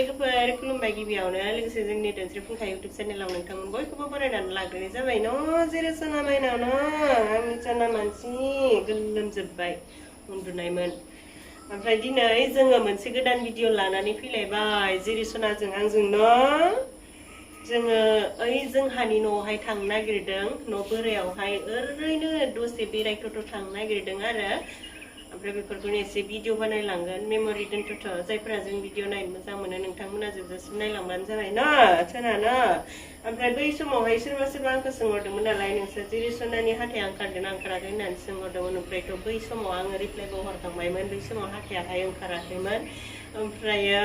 लोगोफोर खुलुमबाय गिबियावनो लोगोसे जोंनि दोनस्रि फुंखा इउटुब चेनेलाव नोंथांमोन बयखौबो बरायनानै लाग्रोनाय जाबाय न' जेरै सना मायनाव न' आंनि सना मानसि गोलोमजोब्बाय उन्दुनायमोन ओमफ्राय दिनै जोङो मोनसे गोदान भिडिअ लानानै फैलायबाय जेरै सनाजों आंजों न' जोङो ओइ जोंहानि न'आवहाय थांनो नागिरदों न' बोरायावहाय ओरैनो दसे बेरायथ'थ' थांनो नागिरदों आरो ओमफ्राय बेफोरखौनो एसे भिडिअ बानायलांगोन मेम'रि दोनथ'थ' जायफोरा जों भिडिअ नायनो मोजां मोनो नोंथांमोना जोबजासिम नायलांबानो जाबाय न' सना न' ओमफ्राय बै समावहाय सोरबा आंखौ सोंहरदोंमोन नालाय नोंसोर जेरै सनानि हाथाया ओंखारदों ओंखाराखै होननानै सोंहरदोंमोन ओमफ्रायथ' बै समाव आङो रिप्लाइबो हरखांबायमोन बै समाव हाथायाहाय ओंखाराखैमोन ओमफ्रायो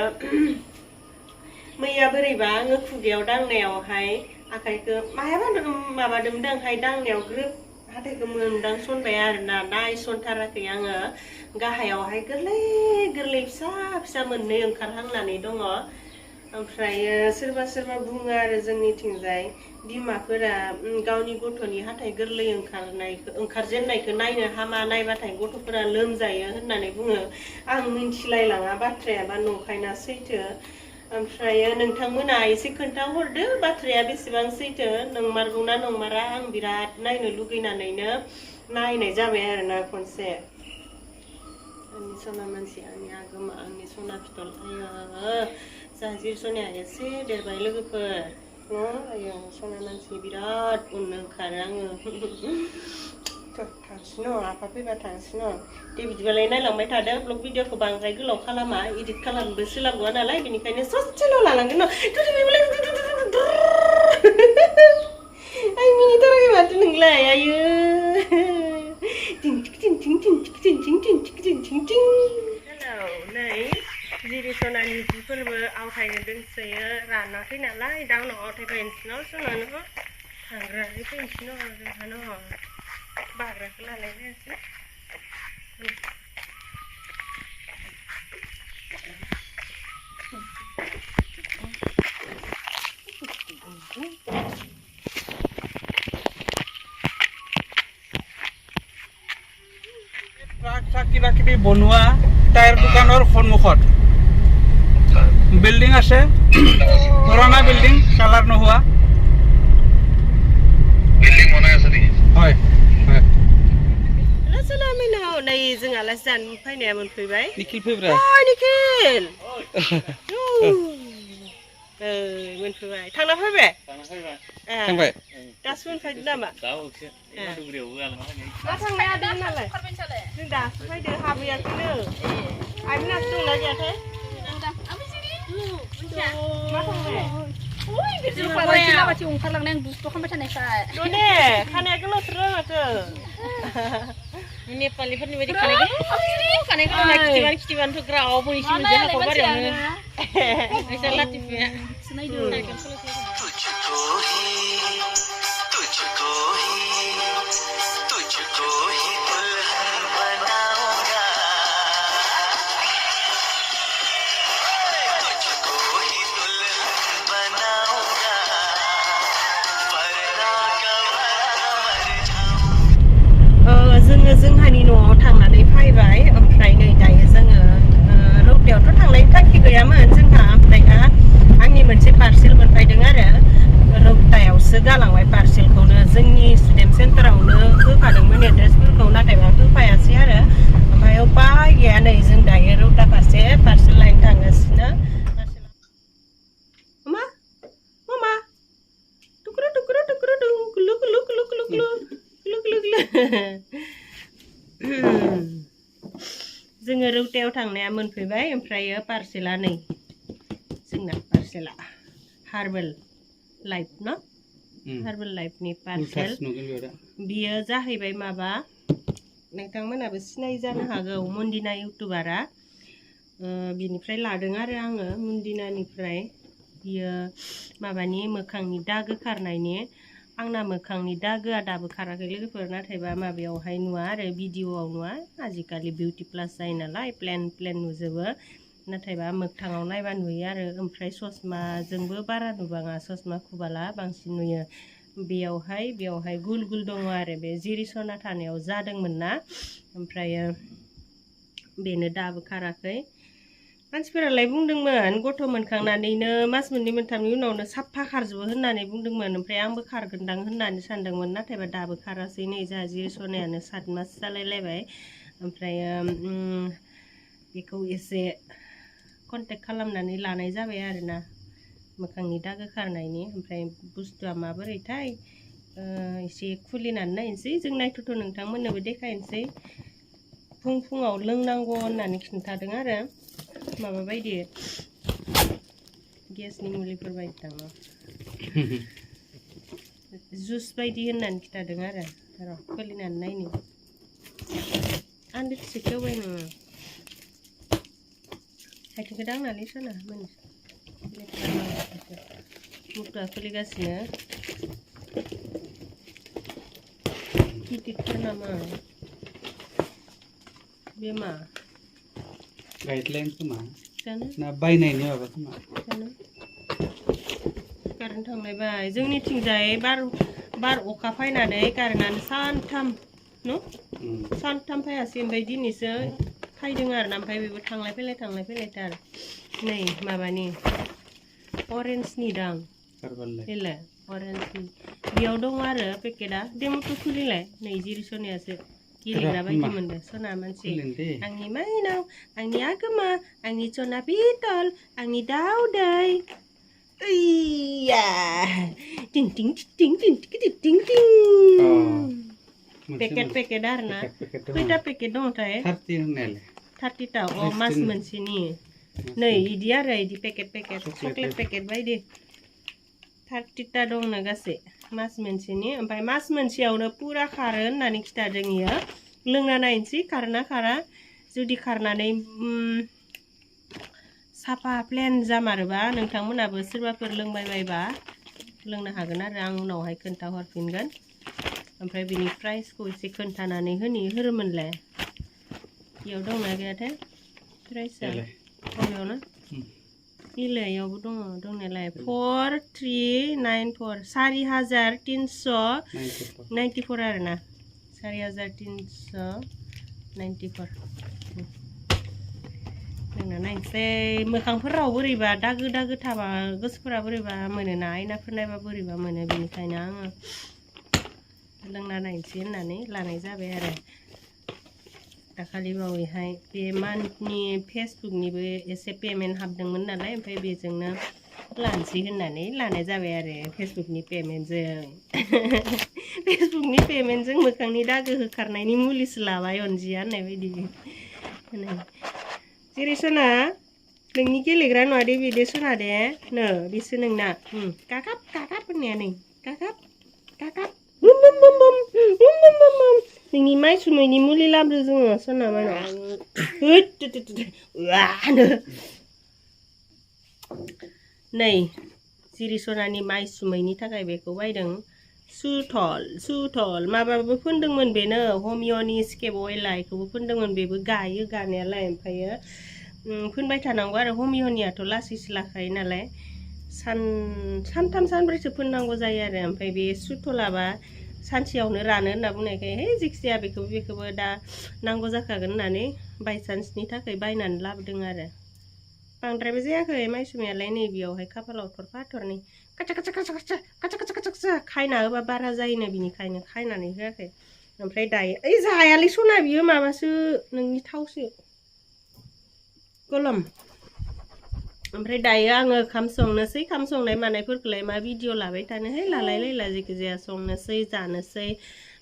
मैया बोरैबा आङो खुगायाव दांनायावहाय आखाइखौ माबादोंमोनहाय दांनायाव ग्रोब हाथाइखौ मोनदांसनबाय आरोना नायसनथाराखै आङो गाहायावहाय गोरलै गोरलै फिसा मोननै ओंखारहांनानै दङ ओमफ्रायो सोरबा बुङो आरो जोंनिथिंजाय बिमाफोरा गावनि गथ'नि हाथाइ गोरलै ओंखारजेननायखौ नायनो हामा नायबाथाय गथ'फोरा लोमजायो होननानै बुङो आं मिन्थिलायलाङा बाथ्रायाबा नंखायना सैथो ओमफ्रायो नोंथांमोना एसे खोन्थाहरदो बाथ्राया बेसेबां सैथो नंमारगौना नंमारा आं बिराद नायनो लुगैनानैनो नायनाय जाबाय आरोना खनसे आंनि सना मानसि आंनि आगोमा आंनि सना फिथल आयो जाहाजि सनाया एसे देरबाय लोगोफोर आयो सना मानसि बिराद उननो ओंखारो आङो थांसै न' आफा फैबा थांसै न' दे बिदिबालाय नायलांबाय थादो ब्लग भिडिअखौ बांद्राय गोलाव खालामा इडिट खालामनोबो सोलाबगौआ नालाय बेनिखायनो ससेल' लालांगोन न' आं मिनिथाराखै माथो नोंलाय आयो हेलौ नै जिरि सनानि जिफोरबो आवथायनो दोंसोयो रानाखै नालाय दा उनाव आवथायफैनोसै न' सनानो थांग्रानै फैनोसै न' जोंहा न' बाग्राखौ लालायनोसै কিবা কিবি বনোৱা টায়াৰ দোকানৰ সন্মুখত বিল্ডিং আছে পুৰণা বিল্ডিং কালাৰ নোহোৱা বিল্ডিং বনাই আছে নেকি হয় হয় लासैनो मैनाव नै जों आलासि जानो फैनाया मोनफैबाय निखिल फैब्रा निखिल मोनफैबाय थांना फैबाय थांबाय दासो मोनफैदो नामा मा थांनाया दं नालाय जों दासो फैदो हाबैयाखैनो आइमोनासो दंना गैयाथाय मा थांनाय लामाथिं ओंखारलांनाय आं दुस्थ' खालामबाय थानायखाय दने खानाया गोलावथार माथो नेपालिफोरनि बायदि खानाय गोलाव खिथिबानोथ' ग्राव बयनिसिम मोनसे हाखर बारियावनो नोंसा लाटिफिया जोंहानि न'आव थांनानै फैबाय ओमफ्राय नै दायो जोङो रौतायावथ' थांनायनि थांखि गैयामोन जोंहा ओमफ्राय आंनि मोनसे पार्सेल मोनफैदों आरो रौतायावसो गालांबाय पार्सेलखौनो जोंनि स्टुडेन्ट सेन्टारावनो होफादोंमोन एड्रेसफोरखौ नाथायबा होफायासै आरो ओमफ्राय उपाय गैया नै जों दायो रौता फारसे पार्सेल लायनो थांगासिनो मा मामा टुकुरु टुकुरु टुकुरु दुं गुलु गुलु गुलु गुलु गुलु गुलु गुलु गुलु जोङो रौतायाव थांनाया मोनफैबाय ओमफ्रायो पार्सेला नै जोंना पार्सेला हार्बेल लाइफ न हार्बेल लाइफनि पार्सेल बियो जाहैबाय माबा नोंथांमोनाबो सिनाय जानो हागौ मन्दिना इउटुबारा बिनिफ्राय लादों आरो आङो मन्दिनानिफ्राय बियो माबानि मोखांनि दागो खारनायनि आंना मोखांनि दागोआ दाबो खाराखै लोगोफोर नाथायबा माबायावहाय नुवा आरो भिडिअआव नुवा आजिखालि बिउटि प्लास जायो नालाय प्लेन नुजोबो नाथायबा मोगथाङाव नायबा नुयो आरो ओमफ्राय ससमाजोंबो बारा नुबाङा ससमा खुबाला बांसिन नुयो बेयावहाय गुल गुल दङ आरो बे जिरि सना थानायाव जादोंमोन ना ओमफ्रायो बेनो दाबो खाराखै मानसिफोरालाय बुंदोंमोन गथ' मोनखांनानैनो मास मोननै मोनथामनि उनावनो साफा खारजोबो होननानै बुंदोंमोन ओमफ्राय आंबो खारगोनदां होननानै सानदोंमोन नाथायबा दाबो खारासै नै जोंहा जिरिसनायानो 7 मास जालायलायबाय ओमफ्राय बेखौ एसे कन्टेक्ट खालामनानै लानाय जाबाय आरोना मोखांनि दागो खारनायनि ओमफ्राय बुस्थुआ माबोरैथाय एसे खुलिनानै नायनोसै जों नायथ'थ' नोंथांमोननोबो देखायनोसै फुङाव लोंनांगौ होननानै खिन्थादों आरो माबा बायदि गेसनि मुलिफोर बायदि थाङो जुस बायदि होननानै खिन्थादों आरो र' खुलिनानै नायनो आन्दैसो खेवबाय नोङो आथिंखौ दांनानै सना मुथुआ खुलिगासिनो गिदिरथार नामा बे मा गाइडलाइन खोमा जानो ना बायनायनि माबा खोमा जानो कारेन्ट थांलायबाय जोंनिथिंजाय बार अखा फैनानै कारेन्टआनो सानथाम न' सानथाम फैयासै ओमफ्राय दिनैसो फैदों आरोना ओमफ्राय बेबो थांलाय फैलायथार नै माबानि अरेन्जनि दां बेलाय अरेन्जनि बेयाव दङ आरो पेकेटआ डेम'खौ खुलिलाय नै जिरिसनियासो गेलेग्रा बायदि मोनदों सना मानसि आंनि माइनाव आंनि आगोमा आंनि सना पितल आंनि दाउदै ओइया टिं टिं टिं टिं टिं टिं टिं पेकेट आरोना खैथा पेकेट दङथाय 30टा मास मोनसेनि नै इदि आरो इदि पेकेट चकलेट पेकेट बायदि 30टा दंनो गासै मास मोनसेनि ओमफ्राय मास मोनसेयावनो पुरा खारो होननानै खिथादों इयो लोंना नायनोसै खारना खारा जुदि खारनानै साफा प्लेन जामारोबा नोंथांमोनाबो सोरबाफोर लोंबाय बायबा लोंनो हागोन आरो आं उनावहाय खोन्थाहरफिनगोन ओमफ्राय बिनि प्राइसखौ एसे खोन्थानानै होरोमोनलाय बेयाव दंना गैयाथाय प्राइसआ बबेयावनो इलायावबो दङ दंनायालाय 4394 4394 आरोना 4394 लोंना नायनोसै मोखांफोराव बोरैबा दागो थाबा गोसोफोरा बोरैबा मोनोना आयनाफोर नायबा बोरैबा मोनो बेनिखायनो आङो लोंना नायनोसै होननानै लानाय जाबाय आरो दाखालि बावैहाय बे मान्थनि फेसबुकनिबो एसे पेमेन्ट हाबदोंमोन नालाय ओमफ्राय बेजोंनो लानोसै होननानै लानाय जाबाय आरो फेसबुकनि पेमेन्टजों मोखांनि दागो होखारनायनि मुलिसो लाबाय अनजिया होननाय बायदि जेरै सना नोंनि गेलेग्रा नङा दे बेदे सना दे नो बिसो नोंना काकाप होननाया नै काकाप नोंनि माइ सुमैनि मुलि लाबोदो जोङो सना मानो नै जिरि सनानि माइ सुमैनि थाखाय बेखौ बायदों सुथल माबाबो फोनदोंमोन बेनो हमिय'नि स्केप अइला बेखौबो फोनदोंमोन बेबो गायो गानायालाय ओमफ्रायो फोनबाय थानांगौ आरो हमिय'नियाथ' लासैसो लाखायो नालाय सानथाम सानब्रैसो फोननांगौ जायो आरो ओमफ्राय बे सुथलाबा सानसेयावनो रानो होनना बुंनायखाय है जिखिजाया बेखौबो दा नांगौ जाखागोन होननानै बायसान्सनि थाखाय बायनानै लाबोदों आरो बांद्रायबो जायाखै माइसुमायालाय नै बेयावहाय खाफालाव थरफा थरनै काचा खायना होबा बारा जायोनो बिनिखायनो खायनानै होआखै ओमफ्राय दायो ओइ जायालै सना बियो माबासो नोंनि थावसो गलम ओमफ्राय दायो आङो ओंखाम संनोसै ओंखाम संनाय मानायफोरखौलाय मा भिडिअ लाबाय थानोहाय लालायलायला जेखिजाया संनोसै जानोसै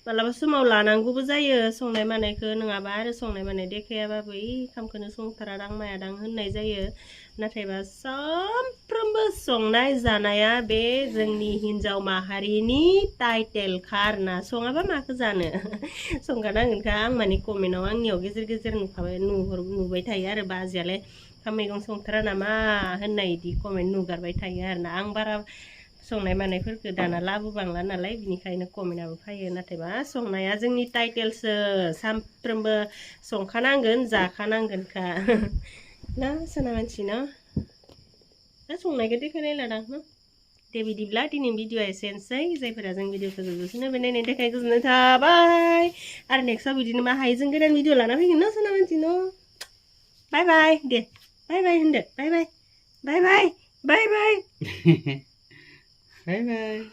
मालाबा समाव लानांगौबो जायो संनाय मानायखौ नङाबा आरो संनाय मानाय देखायाबाबो ओंखामखौनो संथारादां मायादां होननाय जायो नाथायबा सानफ्रोमबो संनाय जानाया बे जोंनि हिन्जाव माहारिनि टाइटेलखा आरोना सङाबा माखौ जानो संखानांगोनखा आं माने कमेन्टआव आंनियाव गेजेर गेजेर नुबाय थायो आरो बाजैयालाय ओंखाम मैगं संथारा नामा होननाय बिदि कमेन्ट नुगारबाय थायो आरोना आं बारा संनाय मानायफोरखौ दाना लाबोबांला नालाय बिनिखायनो कमेन्टआबो फैयो नाथायबा संनाया जोंनि टाइटेलसो सानफ्रोमबो संखानांगोन जाखानांगोनखा ना सोना मानसि न दा संनायखौ देखायनाय लादां दे बिदिब्ला दिनै भिडिअआ एसेनोसै जायफोरा जों भिडिअखौ जोबजासिम नायबाय नायनायनि थाखाय गोजोननाय थाबाय आरो नेक्स्टआव बिदिनो मा हायो जों गोदान भिडिअ लाना फैगोन न सोना मानसि न बाय बाय दे बाय बाय होनदो बाय बाय बाय बाय बाय बाय बाय बाय